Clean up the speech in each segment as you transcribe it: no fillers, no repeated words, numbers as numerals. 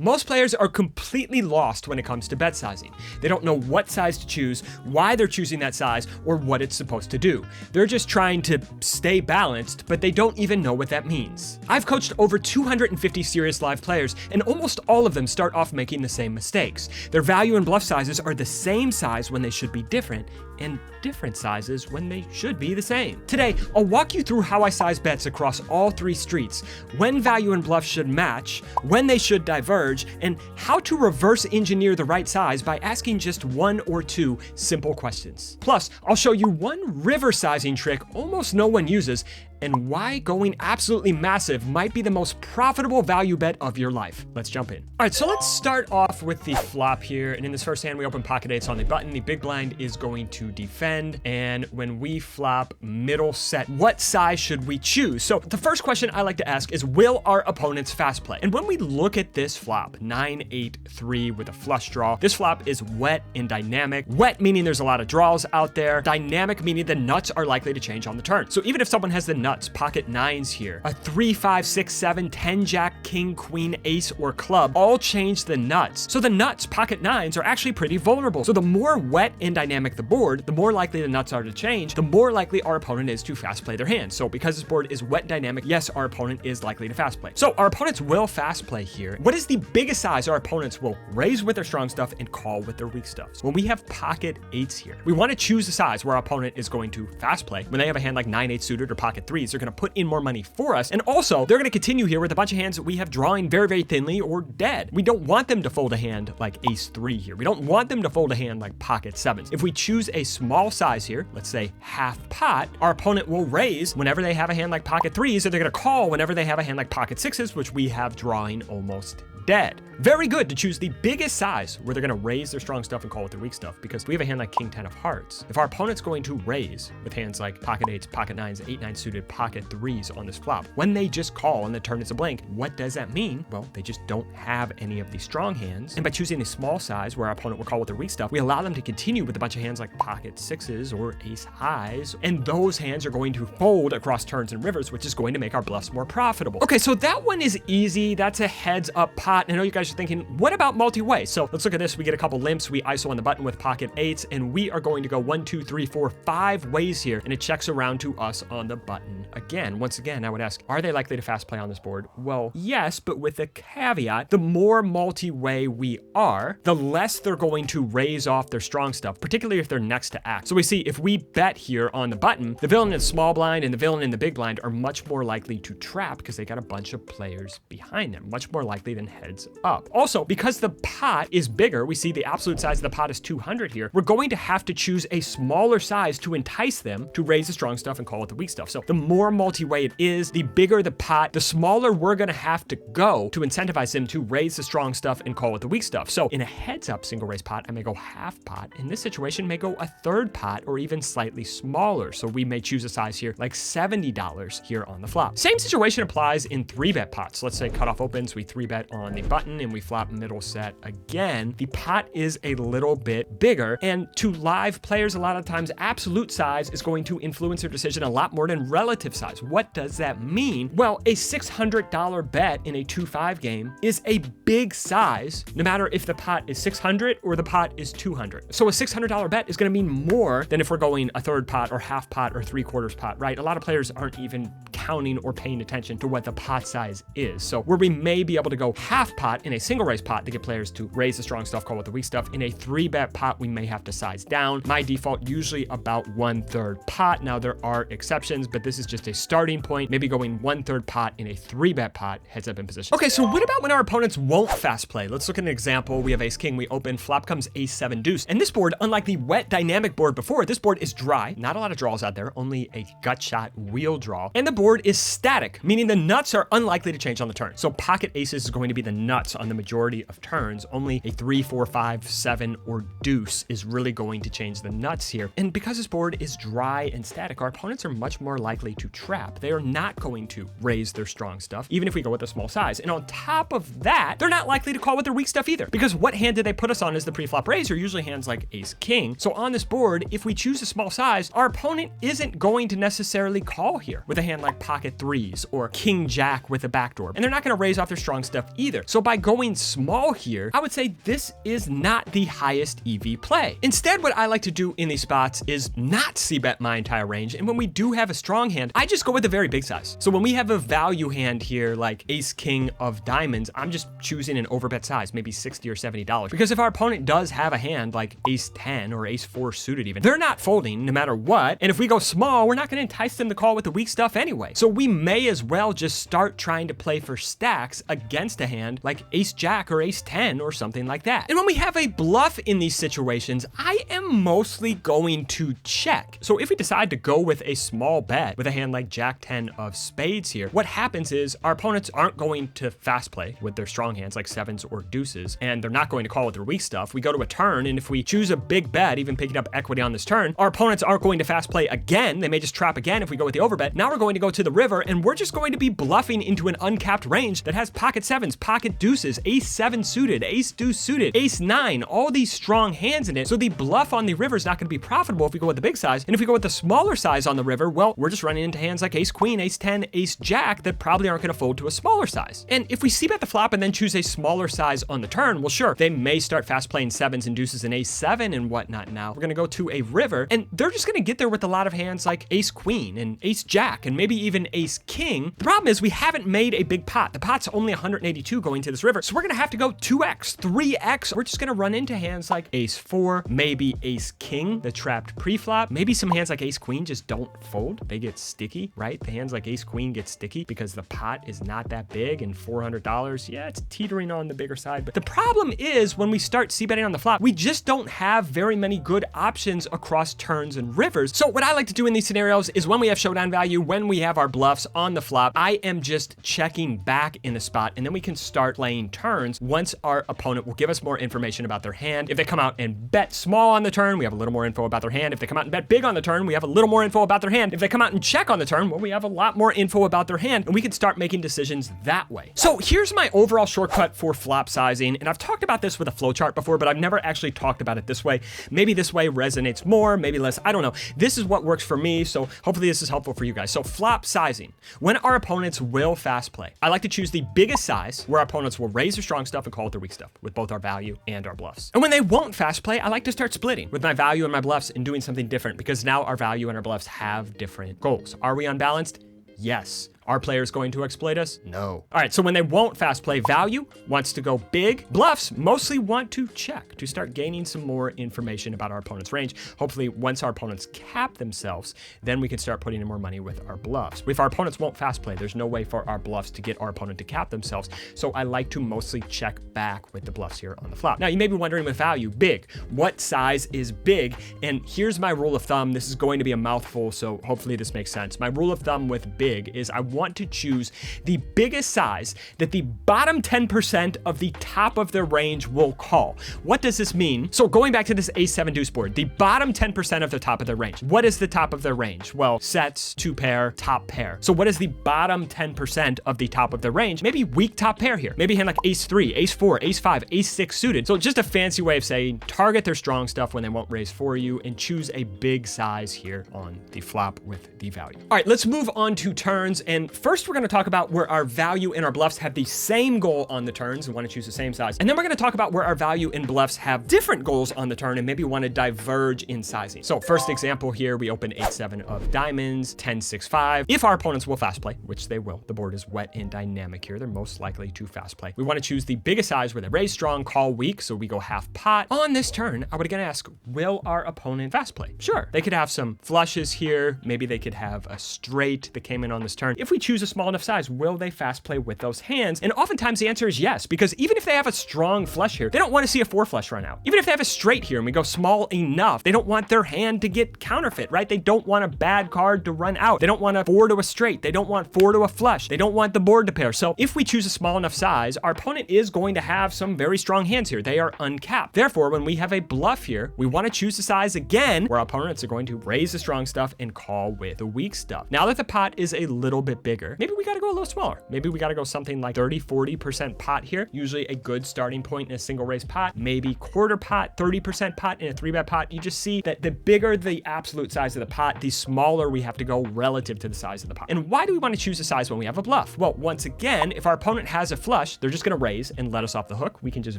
Most players are completely lost when it comes to bet sizing. They don't know what size to choose, why they're choosing that size, or what it's supposed to do. They're just trying to stay balanced, but they don't even know what that means. I've coached over 250 serious live players, and almost all of them start off making the same mistakes. Their value and bluff sizes are the same size when they should be different, and different sizes when they should be the same. Today, I'll walk you through how I size bets across all three streets, when value and bluff should match, when they should diverge, and how to reverse engineer the right size by asking just one or two simple questions. Plus, I'll show you one river sizing trick almost no one uses, and why going absolutely massive might be the most profitable value bet of your life. Let's jump in. All right, so let's start off with the flop here. And in this first hand, we open pocket eights on the button. The big blind is going to defend. And when we flop middle set, what size should we choose? So the first question I like to ask is, will our opponents fast play? And when we look at this flop, 9-8-3 with a flush draw, this flop is wet and dynamic. Wet meaning there's a lot of draws out there. Dynamic meaning the nuts are likely to change on the turn. So even if someone has the nuts, pocket nines here, a 3, 5, 6, 7, 10, jack, king, queen, ace, or club all change the nuts. So the nuts, pocket nines, are actually pretty vulnerable. So the more wet and dynamic the board, the more likely the nuts are to change, the more likely our opponent is to fast play their hand. So because this board is wet and dynamic, yes, our opponent is likely to fast play. So our opponents will fast play here. What is the biggest size our opponents will raise with their strong stuff and call with their weak stuff? So when we have pocket eights here, we want to choose a size where our opponent is going to fast play. When they have a hand like 9-8 suited or pocket threes, they're going to put in more money for us. And also, they're going to continue here with a bunch of hands that we have drawing very, very thinly or dead. We don't want them to fold a hand like ace 3 here. We don't want them to fold a hand like pocket sevens. If we choose a small size here, let's say half pot, our opponent will raise whenever they have a hand like pocket threes, or they're going to call whenever they have a hand like pocket sixes, which we have drawing almost dead. Very good to choose the biggest size where they're going to raise their strong stuff and call with their weak stuff, because we have a hand like king 10 of hearts. If our opponent's going to raise with hands like pocket eights, pocket nines, 8-9 suited, pocket threes on this flop, when they just call and the turn is a blank, what does that mean? Well, they just don't have any of these strong hands. And by choosing a small size where our opponent will call with their weak stuff, we allow them to continue with a bunch of hands like pocket sixes or ace highs. And those hands are going to fold across turns and rivers, which is going to make our bluffs more profitable. Okay, so that one is easy. That's a heads up pot. And I know you guys are thinking, what about multi-way? So let's look at this. We get a couple limps. We ISO on the button with pocket eights, and we are going to go 1, 2, 3, 4, 5 ways here, and it checks around to us on the button again. Once again, I would ask, are they likely to fast play on this board? Well, yes, but with a caveat. The more multi-way we are, the less they're going to raise off their strong stuff, particularly if they're next to act. So we see if we bet here on the button, the villain in the small blind and the villain in the big blind are much more likely to trap because they got a bunch of players behind them, much more likely than heads up. Also, because the pot is bigger, we see the absolute size of the pot is 200 here, we're going to have to choose a smaller size to entice them to raise the strong stuff and call it the weak stuff. So the more multi-way it is, the bigger the pot, the smaller we're going to have to go to incentivize them to raise the strong stuff and call it the weak stuff. So in a heads up single raise pot, I may go half pot. In this situation, may go a third pot or even slightly smaller. So we may choose a size here like $70 here on the flop. Same situation applies in 3-bet pots. Let's say cutoff opens, we 3-bet on the button and we flop middle set again. The pot is a little bit bigger, and to live players, a lot of times absolute size is going to influence their decision a lot more than relative size. What does that mean? Well, a $600 bet in a 2-5 game is a big size, no matter if the pot is 600 or the pot is 200. So a $600 bet is going to mean more than if we're going a third pot or half pot or 3/4 pot, right? A lot of players aren't even counting or paying attention to what the pot size is. So where we may be able to go half pot in a single raise pot to get players to raise the strong stuff, call with the weak stuff, in a 3-bet pot, we may have to size down. My default usually about 1/3 pot. Now there are exceptions, but this is just a starting point. Maybe going 1/3 pot in a 3-bet pot, heads up in position. Okay, so what about when our opponents won't fast play? Let's look at an example. We have ace king, we open, flop comes ace 7 deuce. And this board, unlike the wet dynamic board before, this board is dry. Not a lot of draws out there, only a gut shot wheel draw. And the board is static, meaning the nuts are unlikely to change on the turn. So pocket aces is going to be the nuts on the majority of turns. Only a 3, 4, 5, 7, or deuce is really going to change the nuts here. And because this board is dry and static, our opponents are much more likely to trap. They are not going to raise their strong stuff, even if we go with a small size. And on top of that, they're not likely to call with their weak stuff either, because what hand did they put us on as the pre-flop raise are usually hands like ace king. So on this board, if we choose a small size, our opponent isn't going to necessarily call here with a hand like pocket threes or king jack with a backdoor. And they're not going to raise off their strong stuff either. So by going small here, I would say this is not the highest EV play. Instead, what I like to do in these spots is not c-bet my entire range, and when we do have a strong hand, I just go with a very big size. So when we have a value hand here, like ace king of diamonds, I'm just choosing an overbet size, maybe $60 or $70. Because if our opponent does have a hand like ace 10 or ace 4 suited even, they're not folding no matter what. And if we go small, we're not going to entice them to call with the weak stuff anyway. So we may as well just start trying to play for stacks against a hand like ace jack or ace 10 or something like that. And when we have a bluff in these situations, I am mostly going to check. So if we decide to go with a small bet with a hand like jack 10 of spades here, what happens is our opponents aren't going to fast play with their strong hands like sevens or deuces, and they're not going to call with their weak stuff. We go to a turn, and if we choose a big bet, even picking up equity on this turn, our opponents aren't going to fast play again. They may just trap again if we go with the overbet. Now we're going to go to the river, and we're just going to be bluffing into an uncapped range that has pocket sevens, pocket deuces, ace 7 suited, ace deuce suited, ace 9, all these strong hands in it. So the bluff on the river is not going to be profitable if we go with the big size. And if we go with the smaller size on the river, well, we're just running into hands like ace queen, ace 10, ace jack that probably aren't going to fold to a smaller size. And if we c-bet the flop and then choose a smaller size on the turn, well, sure, they may start fast playing sevens and deuces and ace 7 and whatnot. Now we're going to go to a river, and they're just going to get there with a lot of hands like ace queen and ace jack and maybe even ace king. The problem is we haven't made a big pot. The pot's only 182 going to this river, so we're going to have to go 2x, 3x. We're just going to run into hands like ace 4, maybe ace king, the trapped pre-flop. Maybe some hands like ace queen just don't fold. They get sticky, right? The hands like ace queen get sticky because the pot is not that big, and $400, yeah, it's teetering on the bigger side. But the problem is when we start c-betting on the flop, we just don't have very many good options across turns and rivers. So what I like to do in these scenarios is when we have showdown value, when we have our bluffs on the flop, I am just checking back in the spot, and then we can start playing turns once our opponent will give us more information about their hand. If they come out and bet small on the turn, we have a little more info about their hand. If they come out and bet big on the turn, we have a little more info about their hand. If they come out and check on the turn, well, we have a lot more info about their hand, and we can start making decisions that way. So here's my overall shortcut for flop sizing, and I've talked about this with a flowchart before, but I've never actually talked about it this way. Maybe this way resonates more, maybe less, I don't know. This is what works for me, so hopefully this is helpful for you guys. So flop sizing, when our opponents will fast play, I like to choose the biggest size where our opponents will raise their strong stuff and call with their weak stuff with both our value and our bluffs. And when they won't fast play, I like to start splitting with my value and my bluffs and doing something different, because now our value and our bluffs have different goals. Are we unbalanced? Yes. Are players going to exploit us? No. All right, so when they won't fast play, value wants to go big. Bluffs mostly want to check to start gaining some more information about our opponent's range. Hopefully, once our opponents cap themselves, then we can start putting in more money with our bluffs. If our opponents won't fast play, there's no way for our bluffs to get our opponent to cap themselves. So I like to mostly check back with the bluffs here on the flop. Now, you may be wondering with value, big, what size is big? And here's my rule of thumb. This is going to be a mouthful, so hopefully this makes sense. My rule of thumb with big is I want to choose the biggest size that the bottom 10% of the top of their range will call. What does this mean? So going back to this ace 7 deuce board, the bottom 10% of the top of their range. What is the top of their range? Well, sets, 2 pair, top pair. So what is the bottom 10% of the top of their range? Maybe weak top pair here. Maybe a hand like ace 3, ace 4, ace 5, ace 6 suited. So just a fancy way of saying target their strong stuff when they won't raise for you and choose a big size here on the flop with the value. All right, let's move on to turns. And first we're going to talk about where our value and our bluffs have the same goal on the turns and want to choose the same size. And then we're going to talk about where our value and bluffs have different goals on the turn and maybe want to diverge in sizing. So first example here, we open 8-7 of diamonds, 10-6-5. If our opponents will fast play, which they will, the board is wet and dynamic here, they're most likely to fast play. We want to choose the biggest size where they raise strong, call weak, so we go half pot. On this turn, I would again ask, will our opponent fast play? Sure, they could have some flushes here. Maybe they could have a straight that came in on this turn. If we choose a small enough size, will they fast play with those hands? And oftentimes the answer is yes, because even if they have a strong flush here, they don't want to see a 4 flush run out. Even if they have a straight here and we go small enough, they don't want their hand to get counterfeit, right? They don't want a bad card to run out. They don't want a 4 to a straight. They don't want 4 to a flush. They don't want the board to pair. So if we choose a small enough size, our opponent is going to have some very strong hands here. They are uncapped. Therefore, when we have a bluff here, we want to choose the size again where our opponents are going to raise the strong stuff and call with the weak stuff. Now that the pot is a little bit bit bigger. Maybe we got to go a little smaller. Maybe we got to go something like 30-40% pot here. Usually a good starting point in a single raise pot, maybe quarter pot, 30% pot in a 3-bet pot. You just see that the bigger the absolute size of the pot, the smaller we have to go relative to the size of the pot. And why do we want to choose a size when we have a bluff? Well, once again, if our opponent has a flush, they're just going to raise and let us off the hook. We can just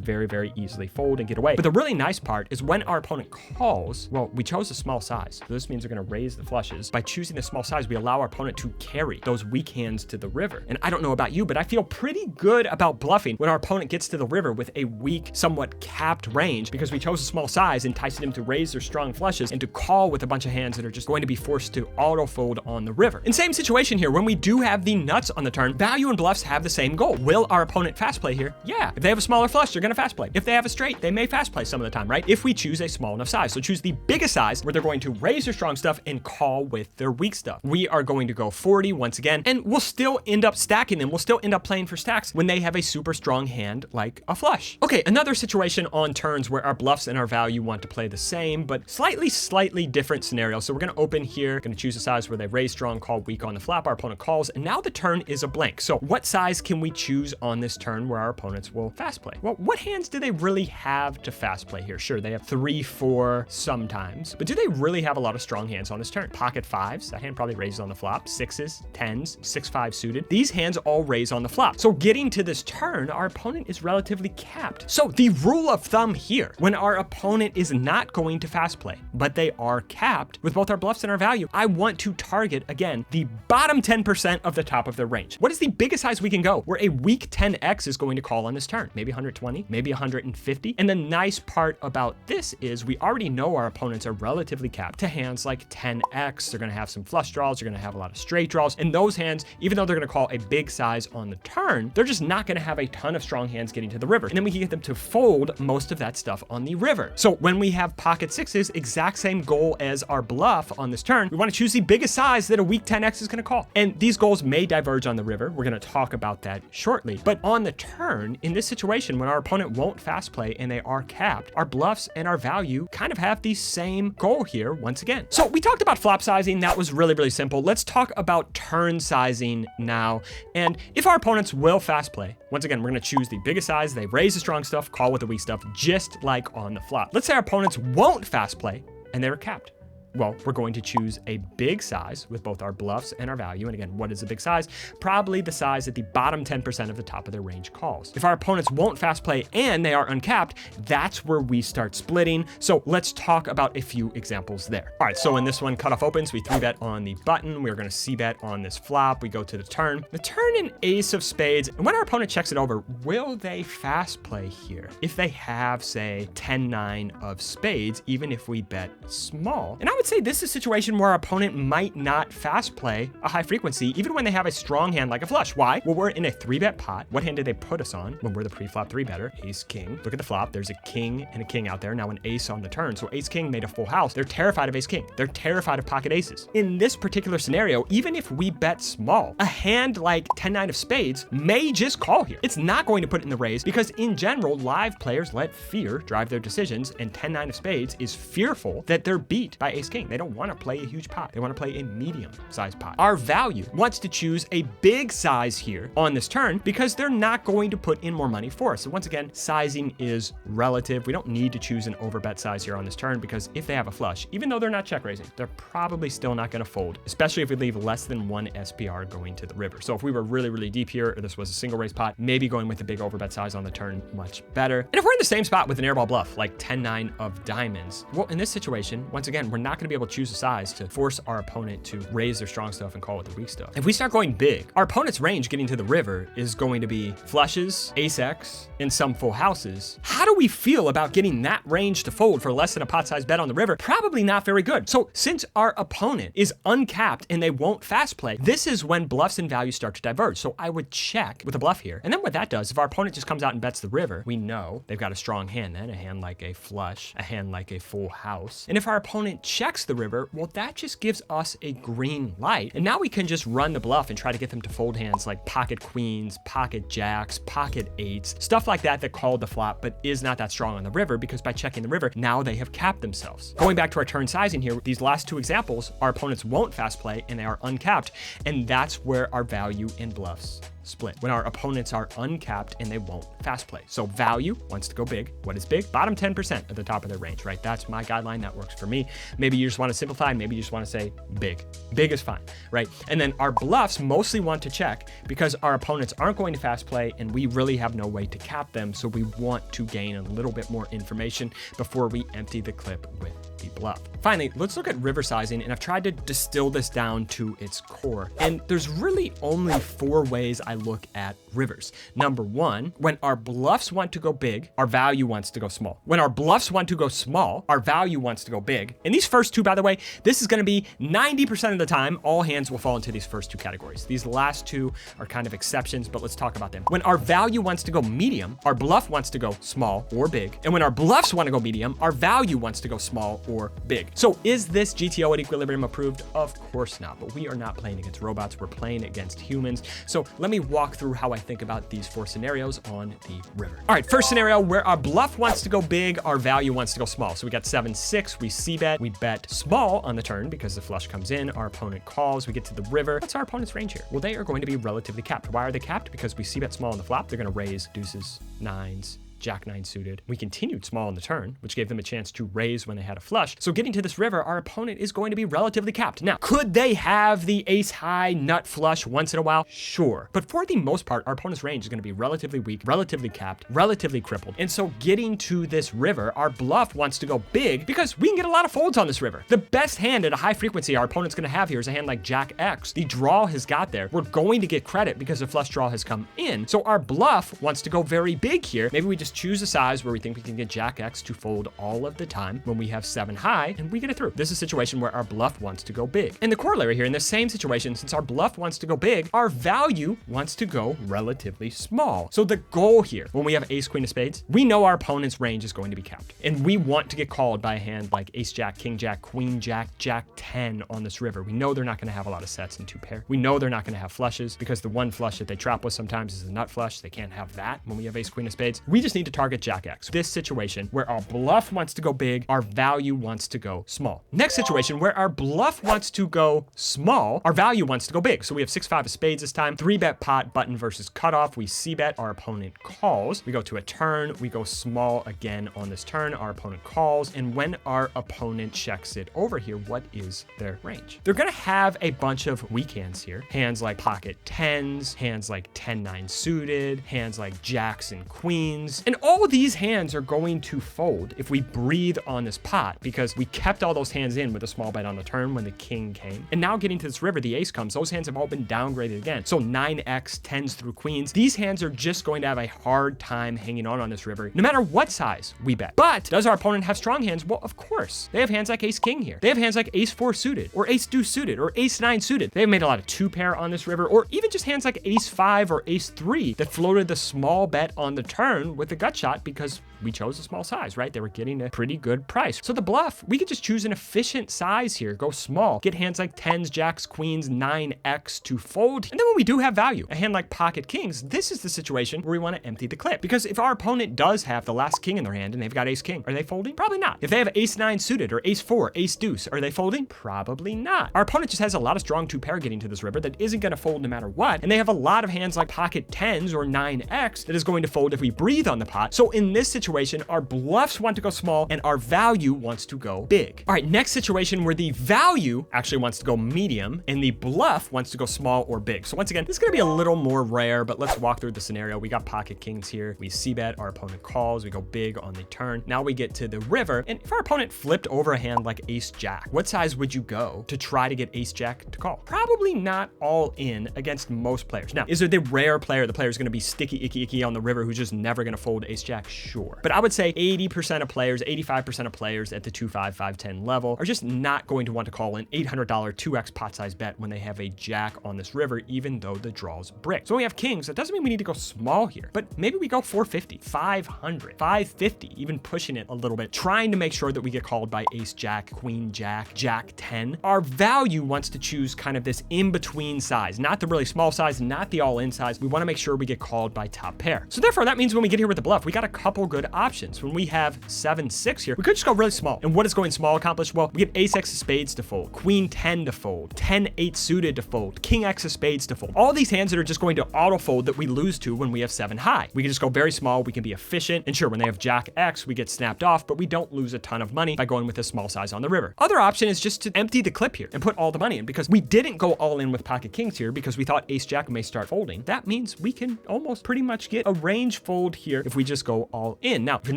very, very easily fold and get away. But the really nice part is when our opponent calls, well, we chose a small size. So this means they're going to raise the flushes. By choosing the small size, we allow our opponent to carry those weak hands to the river. And I don't know about you, but I feel pretty good about bluffing when our opponent gets to the river with a weak, somewhat capped range, because we chose a small size, enticing them to raise their strong flushes and to call with a bunch of hands that are just going to be forced to auto fold on the river. And same situation here, when we do have the nuts on the turn, value and bluffs have the same goal. Will our opponent fast play here? Yeah. If they have a smaller flush, they're going to fast play. If they have a straight, they may fast play some of the time, right? If we choose a small enough size. So choose the biggest size where they're going to raise their strong stuff and call with their weak stuff. We are going to go 40 once again, and we'll still end up stacking them. We'll still end up playing for stacks when they have a super strong hand like a flush. Okay, another situation on turns where our bluffs and our value want to play the same, but slightly different scenario. So we're going to open here, going to choose a size where they raise strong, call weak on the flop. Our opponent calls, and now the turn is a blank. So what size can we choose on this turn where our opponents will fast play? Well, what hands do they really have to fast play here? Sure, they have 3, 4 sometimes, but do they really have a lot of strong hands on this turn? Pocket fives, that hand probably raises on the flop. 6s, 10s, 6-5 suited. These hands all raise on the flop. So getting to this turn, our opponent is relatively capped. So the rule of thumb here, when our opponent is not going to fast play, but they are capped with both our bluffs and our value, I want to target, again, the bottom 10% of the top of their range. What is the biggest size we can go where a weak 10x is going to call on this turn? Maybe 120, maybe 150. And the nice part about this is we already know our opponents are relatively capped to hands like 10x. They're going to have some flush draws. They're going to have a lot of straight draws. And those hands, even though they're going to call a big size on the turn, they're just not going to have a ton of strong hands getting to the river. And then we can get them to fold most of that stuff on the river. So when we have pocket 6s, exact same goal as our bluff on this turn, we want to choose the biggest size that a weak 10x is going to call. And these goals may diverge on the river. We're going to talk about that shortly. But on the turn, in this situation, when our opponent won't fast play and they are capped, our bluffs and our value kind of have the same goal here once again. So we talked about flop sizing. That was really simple. Let's talk about turn sizing now. And if our opponents will fast play, once again, we're going to choose the biggest size. They raise the strong stuff, call with the weak stuff, just like on the flop. Let's say our opponents won't fast play and they're capped. Well, we're going to choose a big size with both our bluffs and our value. And again, what is a big size? Probably the size that the bottom 10% of the top of their range calls. If our opponents won't fast play and they are uncapped, that's where we start splitting. So let's talk about a few examples there. All right, so in this one, cutoff opens, we 3-bet on the button. We're going to c-bet on this flop. We go to the turn. The turn in ace of spades. And when our opponent checks it over, will they fast play here? If they have, say, 10-9 of spades, even if we bet small. And I would say this is a situation where our opponent might not fast play a high frequency, even when they have a strong hand like a flush. Why? Well, we're in a 3-bet pot. What hand did they put us on when we're the pre-flop 3-better? Ace, king. Look at the flop. There's a king and a king out there. Now an ace on the turn. So ace, king made a full house. They're terrified of ace, king. They're terrified of pocket aces. In this particular scenario, even if we bet small, a hand like 10-9 of spades may just call here. It's not going to put it in the raise because in general, live players let fear drive their decisions, and 10-9 of spades is fearful that they're beat by ace, king. They don't want to play a huge pot. They want to play a medium-sized pot. Our value wants to choose a big size here on this turn because they're not going to put in more money for us. So once again, sizing is relative. We don't need to choose an overbet size here on this turn because if they have a flush, even though they're not check raising, they're probably still not going to fold, especially if we leave less than 1 SPR going to the river. So if we were really deep here, or this was a single raise pot, maybe going with a big overbet size on the turn, much better. And if we're in the same spot with an airball bluff, like 10-9 of diamonds, well, in this situation, once again, we're not going to be able to choose a size to force our opponent to raise their strong stuff and call with the weak stuff. If we start going big, our opponent's range getting to the river is going to be flushes, ace-x, and some full houses. How do we feel about getting that range to fold for less than a pot size bet on the river? Probably not very good. So since our opponent is uncapped and they won't fast play, this is when bluffs and values start to diverge. So I would check with a bluff here. And then what that does, if our opponent just comes out and bets the river, we know they've got a strong hand then, a hand like a flush, a hand like a full house. And if our opponent checks the river, well, that just gives us a green light. And now we can just run the bluff and try to get them to fold hands like pocket queens, pocket jacks, pocket eights, stuff like that that called the flop but is not that strong on the river because by checking the river, now they have capped themselves. Going back to our turn sizing here, these last two examples, our opponents won't fast play and they are uncapped. And that's where our value in bluffs split, when our opponents are uncapped and they won't fast play. So value wants to go big. What is big? Bottom 10% at the top of their range, right? That's my guideline. That works for me. Maybe you just want to simplify. Maybe you just want to say big. Big is fine, right? And then our bluffs mostly want to check because our opponents aren't going to fast play and we really have no way to cap them. So we want to gain a little bit more information before we empty the clip with the bluff. Finally, let's look at river sizing, and I've tried to distill this down to its core. And there's really only 4 ways I look at rivers. Number 1, when our bluffs want to go big, our value wants to go small. When our bluffs want to go small, our value wants to go big. And these first 2, by the way, this is going to be 90% of the time, all hands will fall into these first 2 categories. These last 2 are kind of exceptions, but let's talk about them. When our value wants to go medium, our bluff wants to go small or big. And when our bluffs want to go medium, our value wants to go small or big. So is this GTO at Equilibrium approved? Of course not, but we are not playing against robots. We're playing against humans. So let me walk through how I think about these 4 scenarios on the river. All right, first scenario where our bluff wants to go big, our value wants to go small. So we got 7-6, we c-bet, we bet small on the turn because the flush comes in, our opponent calls, we get to the river. What's our opponent's range here? Well, they are going to be relatively capped. Why are they capped? Because we c-bet small on the flop. They're going to raise deuces, 9s, Jack 9 suited. We continued small on the turn, which gave them a chance to raise when they had a flush. So getting to this river, our opponent is going to be relatively capped. Now, could they have the ace high nut flush once in a while? Sure. But for the most part, our opponent's range is going to be relatively weak, relatively capped, relatively crippled. And so getting to this river, our bluff wants to go big because we can get a lot of folds on this river. The best hand at a high frequency our opponent's going to have here is a hand like Jack X. The draw has got there. We're going to get credit because the flush draw has come in. So our bluff wants to go very big here. Maybe we just choose a size where we think we can get Jack X to fold all of the time when we have 7 high and we get it through. This is a situation where our bluff wants to go big. And the corollary here, in the same situation, since our bluff wants to go big, our value wants to go relatively small. So the goal here, when we have ace queen of spades, we know our opponent's range is going to be capped. And we want to get called by a hand like ace jack, king jack, queen jack, jack 10 on this river. We know they're not going to have a lot of sets in 2 pair. We know they're not going to have flushes because the one flush that they trap with sometimes is a nut flush. They can't have that when we have ace queen of spades. We just need to target Jack X. This situation where our bluff wants to go big, our value wants to go small. Next situation where our bluff wants to go small, our value wants to go big. So we have 6-5 of spades this time, 3-bet pot, button versus cutoff. We c-bet, our opponent calls. We go to a turn, we go small again on this turn, our opponent calls. And when our opponent checks it over here, what is their range? They're gonna have a bunch of weak hands here. Hands like pocket 10s, hands like 10-9 suited, hands like jacks and queens. And all of these hands are going to fold if we breathe on this pot because we kept all those hands in with a small bet on the turn when the king came. And now getting to this river, the ace comes, those hands have all been downgraded again. So 9x, 10s through queens. These hands are just going to have a hard time hanging on this river, no matter what size we bet. But does our opponent have strong hands? Well, of course. They have hands like ace king here. They have hands like ace 4 suited or ace deuce suited or ace 9 suited. They've made a lot of 2 pair on this river, or even just hands like ace 5 or ace 3 that floated the small bet on the turn with the gut shot because we chose a small size, right? They were getting a pretty good price. So the bluff, we could just choose an efficient size here, go small, get hands like 10s, jacks, queens, 9x to fold. And then when we do have value, a hand like pocket kings, this is the situation where we want to empty the clip. Because if our opponent does have the last king in their hand and they've got ace king, are they folding? Probably not. If they have ace 9 suited or ace 4, ace deuce, are they folding? Probably not. Our opponent just has a lot of strong 2 pair getting to this river that isn't going to fold no matter what. And they have a lot of hands like pocket 10s or 9x that is going to fold if we breathe on the pot. So in this situation, our bluffs want to go small and our value wants to go big. All right, next situation where the value actually wants to go medium and the bluff wants to go small or big. So once again, this is going to be a little more rare, but let's walk through the scenario. We got pocket kings here. We c-bet, our opponent calls, we go big on the turn. Now we get to the river, and if our opponent flipped over a hand like ace jack, what size would you go to try to get ace jack to call? Probably not all in against most players. Now, is there the rare player, the player is going to be sticky, icky on the river who's just never going to fold ace jack? Sure. But I would say 80% of players, 85% of players at the 2-5, 5-10 level are just not going to want to call an $800 2x pot size bet when they have a jack on this river, even though the draw's brick. So when we have kings, that doesn't mean we need to go small here, but maybe we go 450, 500, 550, even pushing it a little bit, trying to make sure that we get called by ace jack, queen jack, jack 10. Our value wants to choose kind of this in-between size, not the really small size, not the all-in size. We want to make sure we get called by top pair. So therefore, that means when we get here with the bluff, we got a couple good options. When we have 7-6 here, we could just go really small. And what does going small accomplish? Well, we get ace X of spades to fold, queen 10 to fold, 10-8 suited to fold, king X of spades to fold. All these hands that are just going to auto fold that we lose to when we have 7 high. We can just go very small, we can be efficient, and sure, when they have jack X, we get snapped off, but we don't lose a ton of money by going with a small size on the river. Other option is just to empty the clip here and put all the money in, because we didn't go all in with pocket kings here because we thought ace jack may start folding. That means we can almost pretty much get a range fold here if we just go all in. Now, if you're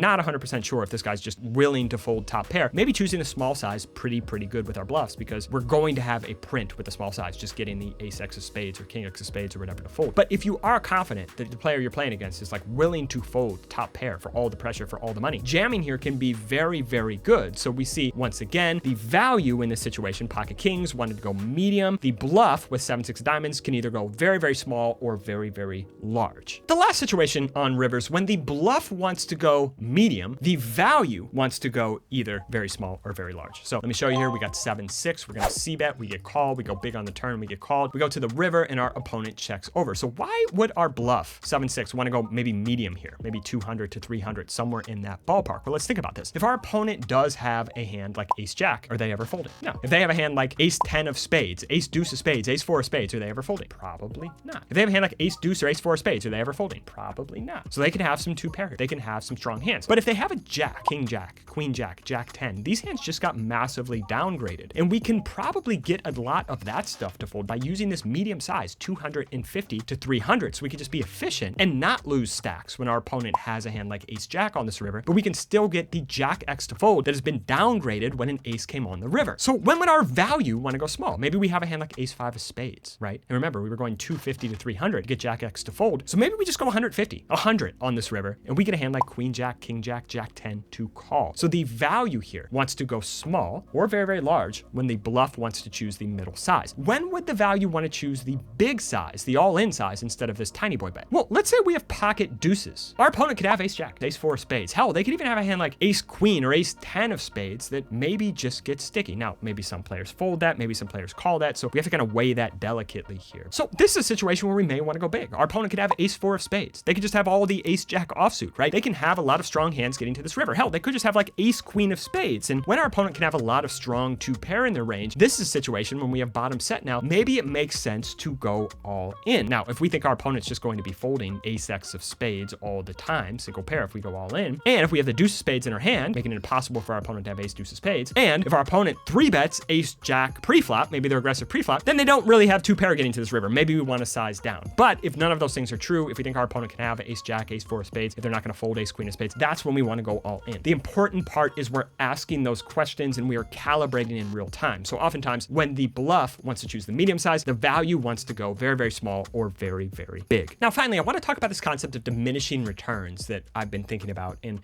not 100% sure if this guy's just willing to fold top pair, maybe choosing a small size pretty good with our bluffs, because we're going to have a print with a small size, just getting the ace X of spades or king X of spades or whatever to fold. But if you are confident that the player you're playing against is like willing to fold top pair for all the pressure, for all the money, jamming here can be very good. So we see once again the value in this situation. Pocket kings wanted to go medium. The bluff with 7-6 diamonds can either go very small or very large. The last situation on rivers, when the bluff wants to go medium, the value wants to go either very small or very large. So let me show you here. We got 7-6. We're gonna c-bet. We get called. We go big on the turn. We get called. We go to the river and our opponent checks over. So why would our bluff 7-6 want to go maybe medium here, maybe 200 to 300, somewhere in that ballpark? Well, let's think about this. If our opponent does have a hand like ace jack, are they ever folding? No. If they have a hand like ace 10 of spades, ace deuce of spades, ace 4 of spades, are they ever folding? Probably not. If they have a hand like ace deuce or ace 4 of spades, are they ever folding? Probably not. So they can have some 2 pair. They can have some strong hands. But if they have a jack, king jack, queen jack, jack 10, these hands just got massively downgraded. And we can probably get a lot of that stuff to fold by using this medium size, 250 to 300. So we can just be efficient and not lose stacks when our opponent has a hand like ace jack on this river, but we can still get the jack X to fold that has been downgraded when an ace came on the river. So when would our value want to go small? Maybe we have a hand like ace 5 of spades, right? And remember, we were going 250 to 300 to get jack X to fold. So maybe we just go 150, 100 on this river, and we get a hand like queen jack, king jack, jack 10 to call. So the value here wants to go small or very large when the bluff wants to choose the middle size. When would the value want to choose the big size, the all-in size, instead of this tiny boy bet? Well, let's say we have pocket deuces. Our opponent could have ace jack, ace 4 of spades. Hell, they could even have a hand like ace queen or ace 10 of spades that maybe just gets sticky. Now, maybe some players fold that, maybe some players call that, so we have to kind of weigh that delicately here. So this is a situation where we may want to go big. Our opponent could have ace 4 of spades. They could just have all the ace jack offsuit, right? They can have a lot of strong hands getting to this river. Hell, they could just have like ace queen of spades. And when our opponent can have a lot of strong 2 pair in their range, this is a situation when we have bottom set now, maybe it makes sense to go all in. Now, if we think our opponent's just going to be folding ace X of spades all the time, single pair if we go all in, and if we have the deuce of spades in our hand, making it impossible for our opponent to have ace deuce of spades, and if our opponent 3-bets ace jack pre-flop, maybe they're aggressive pre-flop, then they don't really have 2 pair getting to this river. Maybe we want to size down. But if none of those things are true, if we think our opponent can have ace jack, ace 4 of spades, if they're not going to fold ace queen of spades, that's when we want to go all in. The important part is we're asking those questions and we are calibrating in real time. So oftentimes when the bluff wants to choose the medium size, the value wants to go very small or very big. Now, finally, I want to talk about this concept of diminishing returns that I've been thinking about. And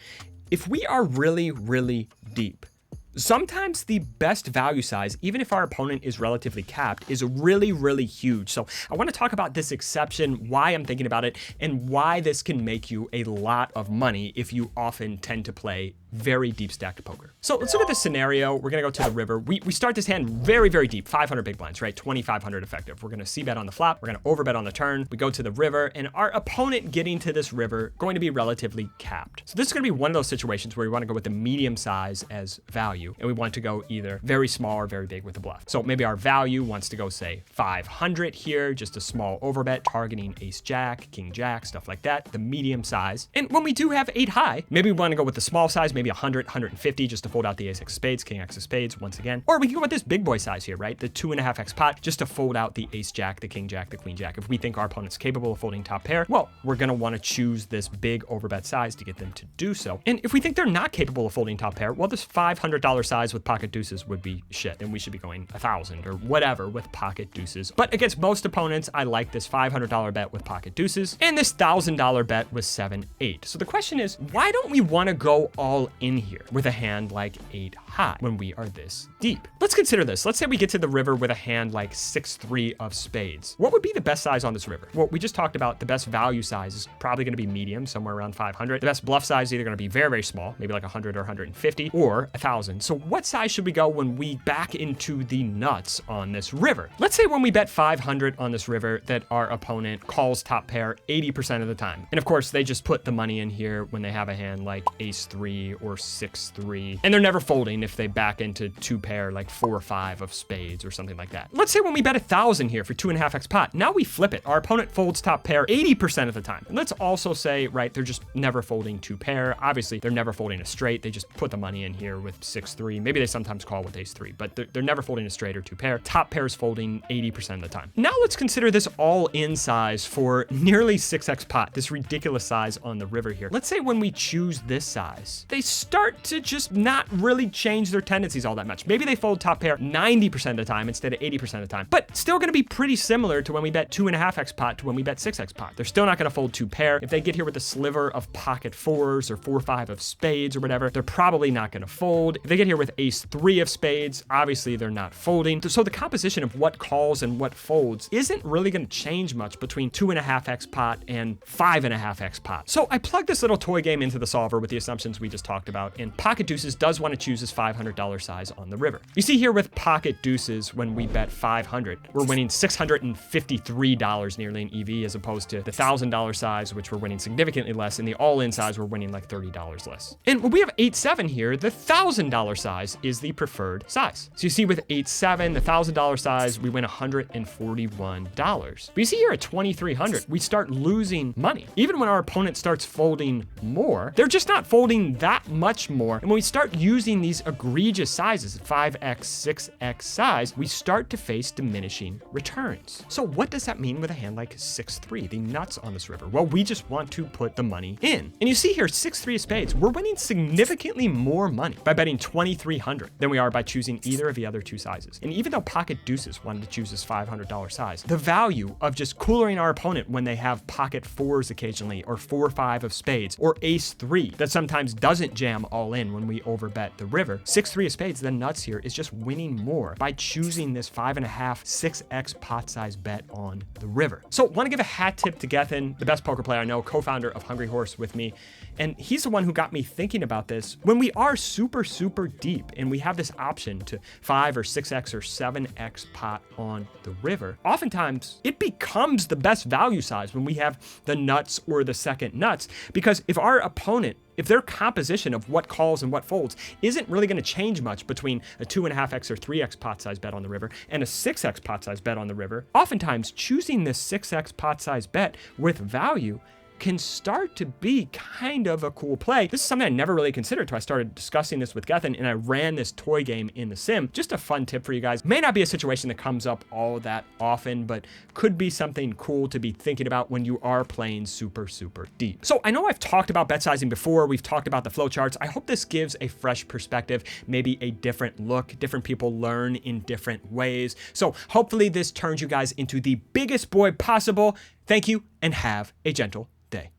if we are really deep, sometimes the best value size, even if our opponent is relatively capped, is really huge. So I want to talk about this exception, why I'm thinking about it, and why this can make you a lot of money if you often tend to play very deep stacked poker. So let's look at this scenario. We're gonna go to the river. We start this hand very deep, 500 big blinds, right? 2,500 effective. We're gonna c-bet on the flop. We're gonna overbet on the turn. We go to the river, and our opponent getting to this river going to be relatively capped. So this is gonna be one of those situations where we want to go with the medium size as value, and we want to go either very small or very big with the bluff. So maybe our value wants to go, say, 500 here, just a small overbet targeting ace jack, king jack, stuff like that, the medium size. And when we do have 8 high, maybe we want to go with the small size, maybe 100, 150, just to fold out the ace X of spades, king X of spades once again. Or we can go with this big boy size here, right? The 2.5x pot, just to fold out the ace jack, the king jack, the queen jack. If we think our opponent's capable of folding top pair, well, we're gonna want to choose this big overbet size to get them to do so. And if we think they're not capable of folding top pair, well, this $500 size with pocket deuces would be shit, and we should be going 1,000 or whatever with pocket deuces. But against most opponents, I like this $500 bet with pocket deuces and this $1,000 bet with 7-8. So the question is, why don't we want to go all in here with a hand like 8 high when we are this deep? Let's consider this. Let's say we get to the river with a hand like 6-3 of spades. What would be the best size on this river? Well, we just talked about the best value size is probably going to be medium, somewhere around 500. The best bluff size is either going to be very small, maybe like 100 or 150, or 1,000, 1,000. So what size should we go when we back into the nuts on this river? Let's say when we bet 500 on this river that our opponent calls top pair 80% of the time. And of course, they just put the money in here when they have a hand like ace 3 or 6-3. And they're never folding if they back into 2 pair like 4 or 5 of spades or something like that. Let's say when we bet 1,000 here for 2.5x pot. Now we flip it. Our opponent folds top pair 80% of the time. And let's also say, right, they're just never folding 2 pair. Obviously, they're never folding a straight. They just put the money in here with 6-3. Maybe they sometimes call with ace 3, but they're never folding a straight or 2 pair. Top pair is folding 80% of the time. Now let's consider this all-in size for nearly 6x pot, this ridiculous size on the river here. Let's say when we choose this size, they start to just not really change their tendencies all that much. Maybe they fold top pair 90% of the time instead of 80% of the time, but still going to be pretty similar to when we bet 2.5x pot to when we bet 6x pot. They're still not going to fold 2 pair. If they get here with a sliver of pocket 4s or 4-5 of spades or whatever, they're probably not going to fold. If they get here with ace 3 of spades, obviously they're not folding. So the composition of what calls and what folds isn't really going to change much between 2.5x pot and 5.5x pot. So I plugged this little toy game into the solver with the assumptions we just talked about, and pocket deuces does want to choose his $500 size on the river. You see here with pocket deuces, when we bet 500, we're winning $653 nearly in EV, as opposed to the $1,000 size, which we're winning significantly less, and the all-in size, we're winning like $30 less. And when we have 8-7 here, the $1,000 size is the preferred size. So you see with 8-7, the $1,000 size, we win $141. But you see here at 2,300, we start losing money. Even when our opponent starts folding more, they're just not folding that much more. And when we start using these egregious sizes, 5x, 6x size, we start to face diminishing returns. So what does that mean with a hand like 6-3, the nuts on this river? Well, we just want to put the money in. And you see here, 6-3 of spades, we're winning significantly more money by betting 2,300 than we are by choosing either of the other 2 sizes. And even though pocket deuces wanted to choose this $500 size, the value of just coolering our opponent when they have pocket 4s occasionally, or 4-5 of spades, or ace 3 that sometimes doesn't jam all in when we overbet the river, 6-3 of spades, the nuts here, is just winning more by choosing this 5.5, 6x pot size bet on the river. So want to give a hat tip to Gethen, the best poker player I know, co-founder of Hungry Horse with me. And he's the one who got me thinking about this. When we are super, super deep and we have this option to 5 or 6x or 7x pot on the river, oftentimes it becomes the best value size when we have the nuts or the second nuts, because if our opponent, if their composition of what calls and what folds isn't really going to change much between a 2.5x or 3x pot size bet on the river and a 6x pot size bet on the river, oftentimes choosing this 6x pot size bet with value can start to be kind of a cool play. This is something I never really considered until I started discussing this with Gethen, and I ran this toy game in the sim. Just a fun tip for you guys. May not be a situation that comes up all that often, but could be something cool to be thinking about when you are playing super, super deep. So I know I've talked about bet sizing before. We've talked about the flowcharts. I hope this gives a fresh perspective, maybe a different look. Different people learn in different ways. So hopefully this turns you guys into the biggest boy possible. Thank you, and have a gentle day.